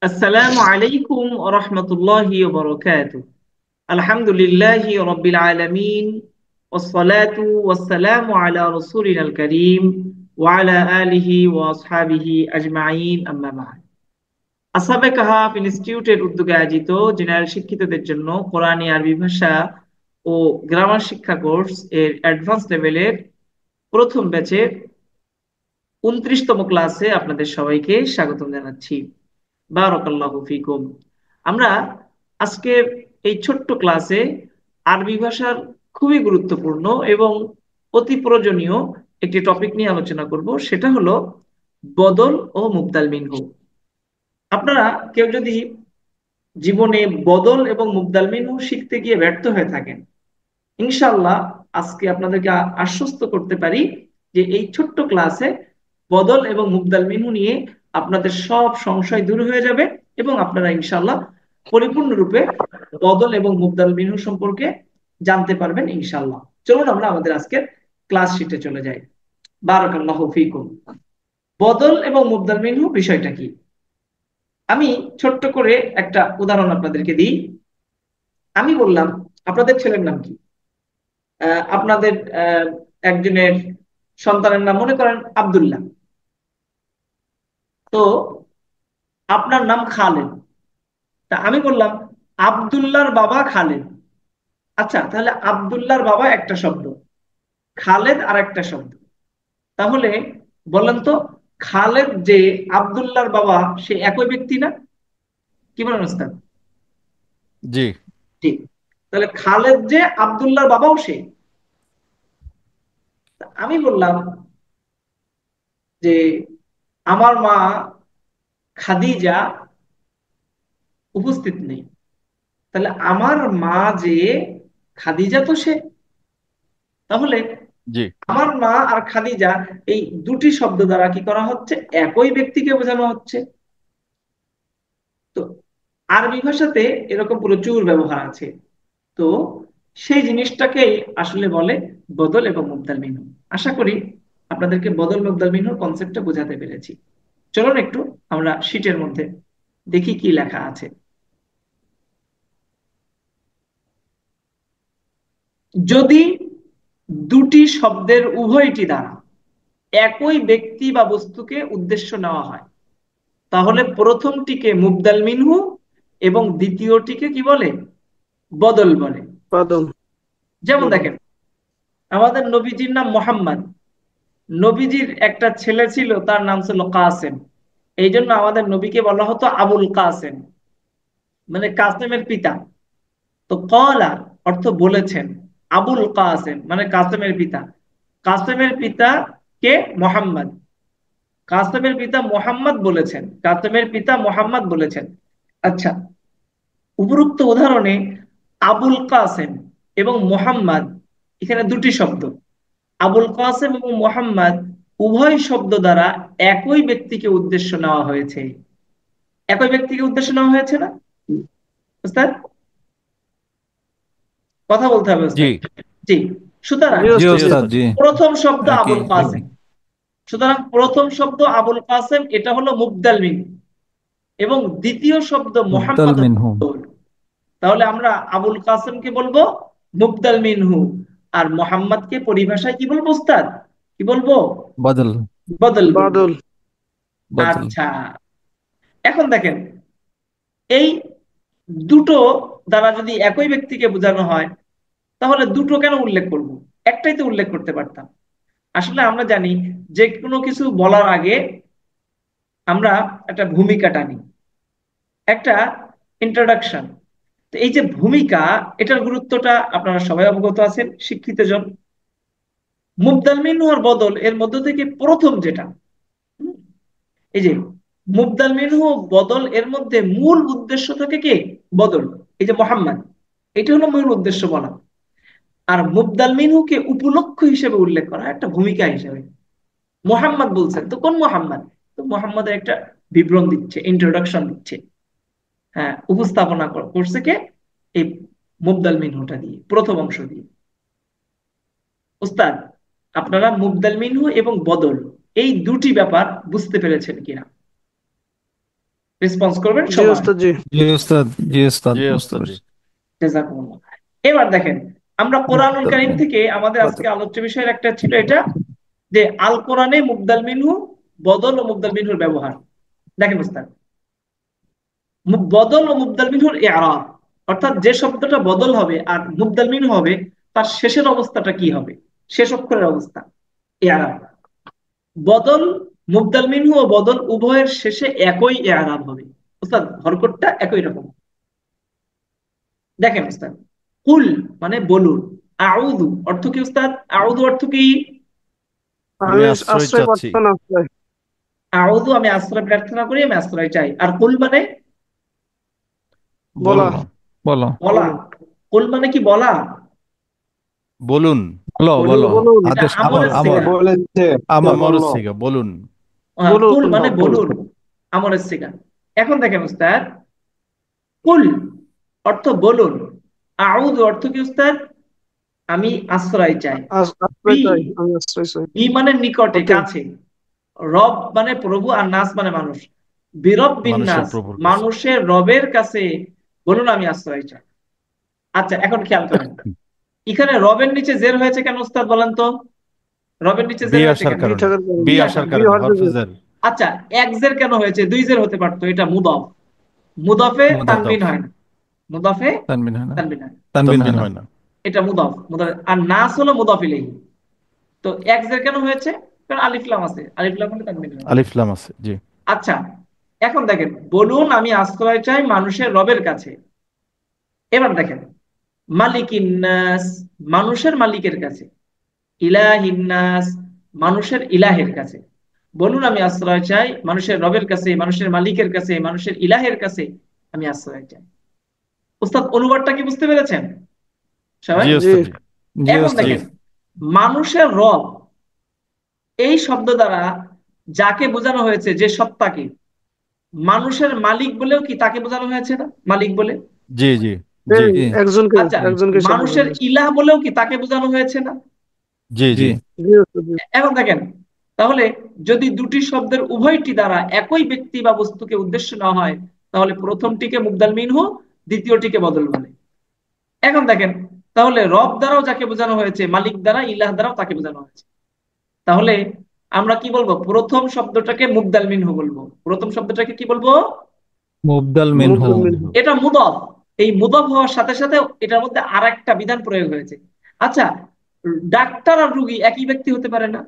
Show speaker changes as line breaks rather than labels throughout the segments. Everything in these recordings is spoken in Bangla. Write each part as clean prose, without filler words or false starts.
আসসালামু আলাইকুম ওয়া রাহমাতুল্লাহি ওয়া বারাকাতুহু। আলহামদুলিল্লাহি রাব্বিল আলামিন ওয়াসসালাতু ওয়াসসালামু আলা রাসূলিনাল কারীম ওয়া আলা আলিহি ওয়া আসহাবিহি আজমাইন, আম্মা বা'দ। আসহাবে কাহাফ ইনস্টিটিউটের উদ্যোগে আয়োজিত জেনারেল শিক্ষিতদের জন্য কোরআনী আরবি ভাষা ও গ্রামার শিক্ষা কোর্স এর অ্যাডভান্স লেভেলের প্রথম ব্যাচের 29তম ক্লাসে আপনাদের সবাইকে স্বাগতম জানাচ্ছি। বারাকাল্লাহু ফিকুম। আমরা আজকে এই ছোট্ট ক্লাসে আরবি ভাষার খুবই গুরুত্বপূর্ণ এবং অতি প্রয়োজনীয় একটি টপিক নিয়ে আলোচনা করব, সেটা হলো বদল ও মুবদাল মিনহু। আপনারা কেউ যদি জীবনে বদল এবং মুবদাল মিনহু শিখতে গিয়ে ব্যর্থ হয়ে থাকেন, ইনশাআল্লাহ আজকে আপনাদেরকে আশ্বস্ত করতে পারি যে এই ছোট্ট ক্লাসে বদল এবং মুবদাল মিনহু নিয়ে আপনাদের সব সংশয় দূর হয়ে যাবে এবং আপনারা ইনশাআল্লাহ পরিপূর্ণরূপে বদল এবং মুবদাল মিনহু সম্পর্কে জানতে পারবেন ইনশাআল্লাহ। চলুন আমরা আমাদের আজকের ক্লাস শিটে চলে যাই। বারাকাল্লাহু ফিকুম। বদল এবং মুবদাল মিনহু বিষয়টা কি? আমি ছোট্ট করে একটা উদাহরণ আপনাদেরকে দিই। আমি বললাম, আপনাদের ছেলের নাম কি? আপনাদের একজনের সন্তানের নাম মনে করেন আব্দুল্লাহ। তো আপনার নাম খালেদ। তা আমি বললাম আব্দুল্লাহর বাবা খালেদ। আচ্ছা, তাহলে আব্দুল্লাহর বাবা একটা শব্দ, খালেদ আর একটা শব্দ। তাহলে বলেন তো, খালেদ যে আব্দুল্লাহর বাবা, সে একই ব্যক্তি না? কি বলেন ওস্তাদ?
জি।
ঠিক। তাহলে খালেদ যে আব্দুল্লাহর বাবাও সে। তা আমি বললাম যে আমার মা খাদিজা উপস্থিত নেই। তাহলে আমার মা যে খাদিজা তো সে। তাহলে
জি।
আমার মা আর খাদিজা, এই দুটি শব্দ দ্বারা কি করা হচ্ছে? একই ব্যক্তিকে বোঝানো হচ্ছে। তো আরবি ভাষাতে এরকম প্রচুর ব্যবহার আছে। তো সেই জিনিসটাকেই আসলে বলে বদল এবং মুবদাল মিনহু। আশা করি আপনাদেরকে বদল মুবদাল মিনহুর কনসেপ্টটা বোঝাতে পেরেছি। চলুন একটু আমরা শিটের মধ্যে দেখি কি লেখা আছে। যদি দুটি শব্দের উভয়টি দ্বারা একই ব্যক্তি বা বস্তুকে উদ্দেশ্য নেওয়া হয়, তাহলে প্রথমটিকে মুবদাল মিনহু এবং দ্বিতীয়টিকে কি বলে? বদল বলে।
বাদল।
যেমন
বদল।
দেখেন, আমাদের নবীজির নাম মোহাম্মদ। নবীজির একটা ছেলে ছিল, তার নাম ছিল কাসেম। এই জন্য আমাদের নবীকে বলা হতো আবুল কাসেম, মানে কাসেমের পিতা। তো কলা অর্থ বলেছেন, আবুল কাসেম মানে কাসেমের পিতা। কাসেমের পিতা কে? মোহাম্মদ। কাসেমের পিতা মোহাম্মদ বলেছেন, কাসেমের পিতা মোহাম্মদ বলেছেন। আচ্ছা, উপরোক্ত উদাহরণে আবুল কাসেম এবং মোহাম্মদ, এখানে দুটি শব্দ, আবুল কাসেম এবং মোহাম্মদ উভয় শব্দ দ্বারা একই ব্যক্তিকে উদ্দেশ্য নেওয়া হয়েছে। একই ব্যক্তিকে উদ্দেশ্য নেওয়া হয়েছে না ওস্তাদ? কথা বলতে হবে
জি।
ওস্তাদ। জি। সুতরাং
জি
জি
ওস্তাদ, জি
ওস্তাদ,
ওস্তাদ।
জি।
প্রথম শব্দ
একই
আবুল কাসেম। সুতরাং প্রথম শব্দ আবুল কাসেম, এটা হলো মুবদাল মিন, এবং দ্বিতীয় শব্দ
মুবদাল
মোহাম্মদ হলো
মিনহু।
বদল। তাহলে আমরা আবুল কাসেমকে বলবো মুবদাল মিনহু, আর মোহাম্মদকে পরিভাষায় কি বলবো ওস্তাদ? কি বলবো?
বদল।
বদল বলবো।
বাদল।
বদল।
আচ্ছা, এখন দেখেন, এই দুটো দ্বারা যদি একই ব্যক্তিকে বোঝানো হয়, তাহলে দুটো কেন উল্লেখ করব? একটাই তো উল্লেখ করতে পারতাম। আসলে আমরা জানি যে কোনো কিছু বলার আগে আমরা একটা ভূমিকা টানি, একটা ইন্ট্রোডাকশন। তো এই যে ভূমিকা, এটার গুরুত্বটা আপনারা সবাই অবগত আছেন, শিক্ষিত জন। মুবদাল মিনহু আর বদল এর মধ্য থেকে প্রথম যেটা, হুম, এই যে মুবদাল মিনহু বদল, এর মধ্যে মূল উদ্দেশ্য থাকে কি? বদল। এই যে মোহাম্মদ, এটা হলো মূল উদ্দেশ্য বলা। আর মুবদাল মিনহুকে উপলক্ষ হিসেবে উল্লেখ করা, একটা ভূমিকা হিসেবে। মোহাম্মদ বলছেন, তো কোন মোহাম্মদ? তো মোহাম্মদের একটা বিবরণ দিচ্ছে, ইন্ট্রোডাকশন দিচ্ছে। হ্যাঁ, উপস্থাপনা করছে কে? এই মুবদাল মিনহুটা দিয়ে, প্রথম অংশ দিয়ে। উস্তাদ, আপনারা মুবদাল মিনহু এবং বদল এই দুটি ব্যাপার বুঝতে পেরেছেন কিনা? রেসপন্স করবেন
জি
সবাই।
উস্তাদ, জি।
জি উস্তাদ, জি উস্তাদ,
জি
বুঝতে
ওস্তাদ জি।
পারছি।
জাযাকুমুল্লাহ। এবার দেখেন, আমরা কোরআনুল কারীম থেকে আমাদের আজকে আলোচ্য বিষয়ের একটা ছিল এটা, যে আল কোরআনে মুবদাল মিনহু, বদল ও মুবদাল মিনহুর ব্যবহার। দেখেন উস্তাদ, বদল ও মুবদাল মিনহুর ইআরাব, অর্থাৎ যে শব্দটা বদল হবে আর মুবদাল মিনহু হবে, তার শেষের অবস্থাটা কি হবে, শেষ অক্ষরের অবস্থা, ইআরাব। বদল, মুবদাল মিনহু ও বদল উভয়ের শেষে একই ইআরাব হবে উস্তাদ, হরকতটা একই রকম। দেখেন উস্তাদ, কুল মানে বলুন, আউযু অর্থ কি উস্তাদ, আউযু অর্থ কি?
আমি
আমি
আশ্রয়
আশ্রয়
চাচ্ছি।
প্রার্থনা, আশ্রয়।
আউযু আমি আশ্রয় প্রার্থনা করি, আমি আশ্রয় চাই। আর কুল মানে
বলা।
বলো।
বলো,
বলা।
বলুন,
কুল মানে কি বলা?
বলুন।
বলো,
বলুন,
বলো।
বলুন।
এটা
আদেশ, আমর,
আমরের
আমর,
সিগা।
বলেন যে
আমর।
আমরের সিগা বলুন।
কুল
বলুন,
মানে
বলুন।
বলুন, আমরের সিগা। এখন দেখেন উস্তাদ, কুল অর্থ বলুন, আউযু অর্থ কি উস্তাদ, আমি আশ্রয় চাই।
আশ্রয়
বি,
চাই, আমি আশ্রয় চাই।
বি মানে নিকটে,
হতে।
কাছে। রব মানে প্রভু, আর নাস মানে মানুষ। বিরব বিন
মানুষের
নাস,
প্রভুর কাছে।
মানুষের রবের কাছে বলুন আমি আশ্রয় চাই। আচ্ছা, এখন খেয়াল করেন, এখানে রবের নিচে জের হয়েছে কেন উস্তাদ বলেন তো? রবের নিচে
বি
জের হয়েছে
আসার
কেন?
বি
কারণে।
থাকার কারণে।
বি
বি
আসার
আসার
বি
কারণে
হরফে জের।
হরফেজার।
আচ্ছা, এক জের কেন হয়েছে? দুই জের হতে পারতো, এটা মুদফ। মুদফে
মুদাফ,
তানবিন হয় না, মুদফে
তানবিন হয় না,
তানবিন হয় না।
তানবিন হয়
তানবিন
না।
হয় না।
এটা মুদফ, মুদফ। আর নাস হলো মুদফ ইলাইহি। তো এক জের কেন হয়েছে? কারণ আলিফ লাম আছে, আলিফ লাম হলে তানবিন হয় না।
আলিফ লাম আছে জি।
আচ্ছা, এখন দেখেন, বলুন আমি আশ্রয় চাই মানুষের রবের কাছে। এবার দেখেন, মালিকিন নাস, মানুষের মালিকের কাছে। ইলাহিন নাস, মানুষের ইলাহের কাছে। বলুন আমি আশ্রয় চাই মানুষের রবের কাছে, মানুষের মালিকের কাছে, মানুষের ইলাহের কাছে আমি আশ্রয় চাই। উস্তাদ, অনুবাদটা কি বুঝতে পেরেছেন সবাই?
জি
জি।
ওস্তাদ জি।
জি
এখন
উস্তাদ।
জি।
দেখেন, মানুষের রব এই শব্দ দ্বারা যাকে বোঝানো হয়েছে, যে সত্তাকে, মানুষের মালিক বলেও কি তাকে বোঝানো হয়েছে না, মালিক বলে?
জি জি জি
এই
জি,
একজনকে,
আচ্ছা,
একজনকে শব্দ
মানুষের
বলেছে।
ইলাহ বলেও কি তাকে বোঝানো হয়েছে না?
জি
জি,
জি
জি উস্তাদ, জি।
এখন দেখেন, তাহলে যদি দুটি শব্দের উভয়টি দ্বারা একই ব্যক্তি বা বস্তুকে উদ্দেশ্য না হয়, তাহলে প্রথমটিকে মুবদাল মিনহু, দ্বিতীয়টিকে বদল বলে। এখন দেখেন, তাহলে রব দ্বারাও যাকে বোঝানো হয়েছে, মালিক দ্বারা, ইলাহ দ্বারাও তাকে বোঝানো হয়েছে। তাহলে আমরা কি বলবো? প্রথম শব্দটাকে মুবদাল মিনহু বলবো। প্রথম শব্দটাকে কি বলবো?
মুবদাল মিনহু।
মুবদাল মিনহু।
এটা মুদফ। এই মুদফ হওয়ার সাথে সাথে এটার মধ্যে আর একটা বিধান প্রয়োগ হয়েছে। আচ্ছা, ডাক্তার আর রুগী একই ব্যক্তি হতে পারে না?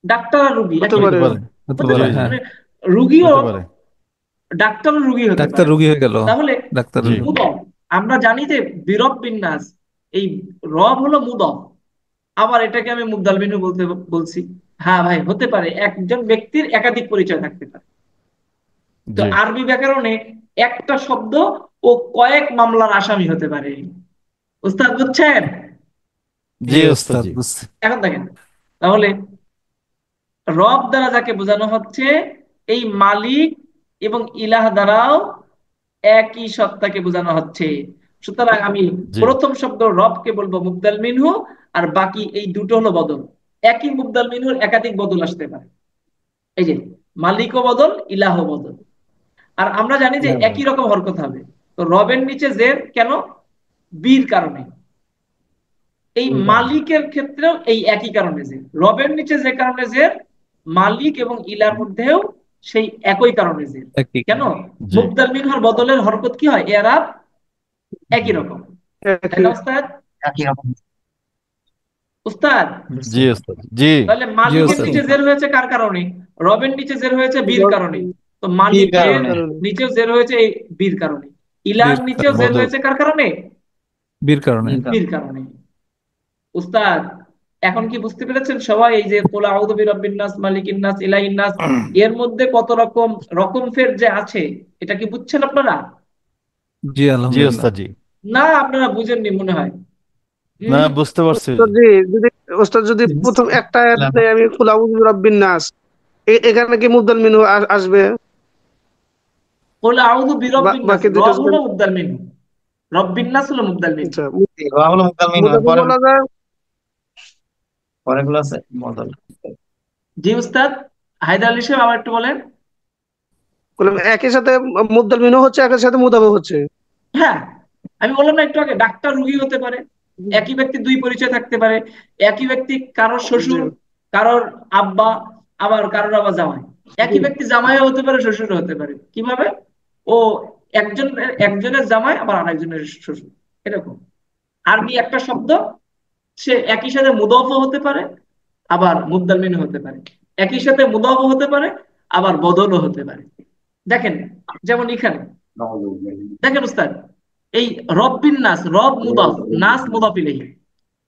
ডাক্তার আর রুগী
হতে
একই
হতে
পারে।
ব্যক্তি
পারে, হতে
হতে
জি
পারে,
পারে,
জি
হ্যাঁ।
মানে রুগীও
হতে পারে।
ডাক্তার আর রুগী হতে
ডাক্তার
পারে।
রোগী হয়ে গেল,
তাহলে
ডাক্তার
জি
রোগী।
মুদফ, আমরা জানি যে বিরব বিন্যাস, এই রব হলো মুদফ, আবার এটাকে আমি মুবদাল মিনহু বলতে বলছি। হ্যাঁ ভাই, হতে পারে, একজন ব্যক্তির একাধিক পরিচয় থাকতে পারে। তো
জি
আরবি ব্যাকরণে একটা শব্দ ও কয়েক মামলার আসামি হতে পারে। উস্তাদ বুঝছেন?
জি
জি ওস্তাদ
উস্তাদ,
জি।
বুঝছি।
এখন দেখেন, তাহলে রব দ্বারা যাকে বোঝানো হচ্ছে, এই মালিক এবং ইলাহ দ্বারাও একই সত্তাকে বোঝানো হচ্ছে। সুতরাং আমি
জি
প্রথম শব্দ রবকে বলবো মুবদাল মিনহু, আর বাকি এই দুটো হলো বদল। একই মুবদাল মিনহুর একাধিক বদল আসতে পারে। এই যে মালিকও বদল, ইলাহ বদল। আর আমরা জানি যে একই রকম হরকত হবে। তো রবের নিচে জের কেন? বীর কারণে। এই মালিকের ক্ষেত্রেও এই একই কারণে যে রবের নিচে যে কারণে যে, মালিক এবং ইলার মধ্যেও সেই একই কারণে যে।
একই
কেন?
কারণ।
জি
মুবদাল মিনহার বদলের হরকত কি হয়? এরাব একই রকম, তাই
একই।
না উস্তাদ?
একই রকম
উস্তাদ,
জি
বুঝছি।
ওস্তাদ জি।
তাহলে
জি
মালিকের
উস্তাদ।
নিচে জের হয়েছে কার কারণে? রবের নিচে জের হয়েছে বীর কারণে। তো
বিয়ের
বীর
মালিকের
কারণে।
কারণে।
নিচেও জের হয়েছে এই বীর কারণে। ইলার
বীর
নিচেও
কারণে,
জের
বদল।
হয়েছে কার কারণে?
বীর কারণে।
বিয়ের কারণে।
বীর কারণে। উস্তাদ, এখন কি বুঝতে পেরেছেন সবাই? এই যে কুল আউযু বিরাব্বিন নাস, মালিকিন নাস, ইলাহিন নাস, এর মধ্যে কত রকম রকম ফের যে আছে, এটা কি বুঝছেন আপনারা?
জি
জি
আলহামদুলিল্লাহ।
ওস্তাদ জি।
না, আপনারা বুঝেননি মনে হয়।
না
হম।
বুঝতে পারছি।
ওস্তাদ জি, যদি ওস্তাদ যদি প্রথম একটা আয়াত দেয়, আমি কুল আউযু বিরাব্বিন নাস, এখানে কি মুবদাল মিনহু আসবে?
কুল আউযু বিরাব্বিন নাস,
বাকি দুইটা
রব
যদি
হলো মুবদাল মিনহু, রব্বিন নাস হলো মুবদাল মিনহু।
আচ্ছা,
রাহুল মুকালমিন হয়
মুদাফি
পরে,
বলা যায়।
পরেগুলো আছে বদল।
জি উস্তাদ, হায়দার আলী সাহেব আবার একটু বলেন।
বললাম একই সাথে মুবদাল মিনহু হচ্ছে, একই সাথে মুদাফও হচ্ছে।
হ্যাঁ, আমি বললাম না একটু আগে, ডাক্তার রুগী হতে পারে, একই ব্যক্তি দুই পরিচয় থাকতে পারে, একই ব্যক্তি কারোর
জি
শ্বশুর, কারোর আব্বা, আবার কারোর আবার জামাই।
জি
একই ব্যক্তি জামাইও হতে পারে, শ্বশুরও হতে পারে। কিভাবে? ও একজন, একজনের জামাই আবার আরেকজনের শ্বশুর, এরকম। আরবি একটা শব্দ, সে একই সাথে মুদাফও হতে পারে, আবার মুবদাল মিনহু হতে পারে, একই সাথে মুদাফও হতে পারে, আবার বদলও হতে পারে। দেখেন, যেমন এখানে দেখেন উস্তাদ, এই রব্বিন নাস, রব মুদাফ, নাস মুদাফ ইলাইহি,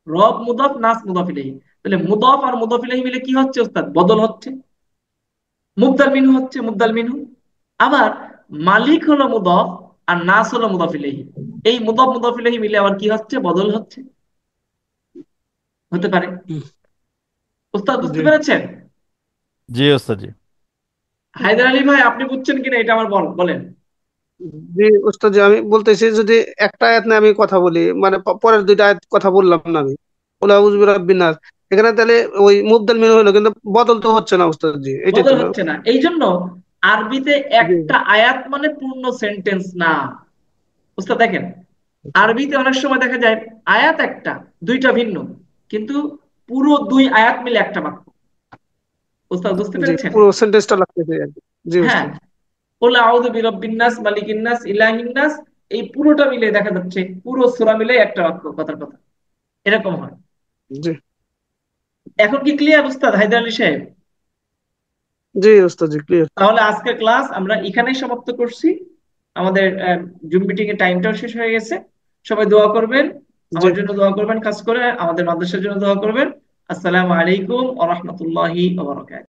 রব মুদাফ, নাস মুদাফ ইলাইহি। তাহলে মুদাফ আর মুদাফ ইলাইহি মিলে কি হচ্ছে উস্তাদ? বদল হচ্ছে, মুবদাল মিনহু হচ্ছে, মুবদাল মিনহু। আবার মালিক হলো মুদাফ আর নাস হলো মুদাফ ইলাইহি, এই মুদাফ মুদাফ ইলাইহি মিলে আবার কি হচ্ছে? বদল হচ্ছে, হতে পারে। উস্তাদ বুঝতে
জি
পেরেছেন?
জি ওস্তাদ জি।
হায়দার আলী ভাই, আপনি বুঝছেন কিনা এটা আমার বলেন।
জি ওস্তাদ জি, আমি বলতেছি যদি একটা আয়াত নিয়ে আমি কথা বলি, মানে পরের দুইটা আয়াত কথা বললাম না আমি, কুল আউযু বিরাব্বিন নাস, এখানে তাহলে ওই মুবদাল মিনহু হলো, কিন্তু বদল তো হচ্ছে না ওস্তাদ জি, এইটাই
বদল
তো না?
হচ্ছে না, এই জন্য আরবিতে
জি
একটা আয়াত মানে পূর্ণ সেন্টেন্স না। বুঝতে দেখেন, আরবিতে অনেক সময় দেখা যায় আয়াত একটা, দুইটা ভিন্ন, কিন্তু পুরো দুই আয়াত মিলে একটা বাক্য। উস্তাদ বুঝতে
জি,
পেরেছেন?
পুরো সেন্টেন্সটা লাগতেছে আর কি। জি
হ্যাঁ,
ওস্তাদ।
কুল আউযু বিরাব্বিন নাস, মালিকিন নাস, ইলাহিন নাস, এই পুরোটা মিলে দেখা যাচ্ছে পুরো সূরা মিলে একটা বাক্য, কথার কথা এরকম হয়।
জি
এখন কি ক্লিয়ার উস্তাদ হায়দার আলী সাহেব?
জি ওস্তাদ জি, ক্লিয়ার।
তাহলে আজকের ক্লাস আমরা এখানেই সমাপ্ত করছি। আমাদের জুম মিটিং এর টাইমটাও শেষ হয়ে গেছে। সবাই দোয়া করবেন,
জি
আমার জন্য দোয়া করবেন, খাস করে আমাদের মাদ্রাসার জন্য দোয়া করবেন। আসসালামু আলাইকুম ওয়া রাহমাতুল্লাহি ওয়া বারাকাতুহু।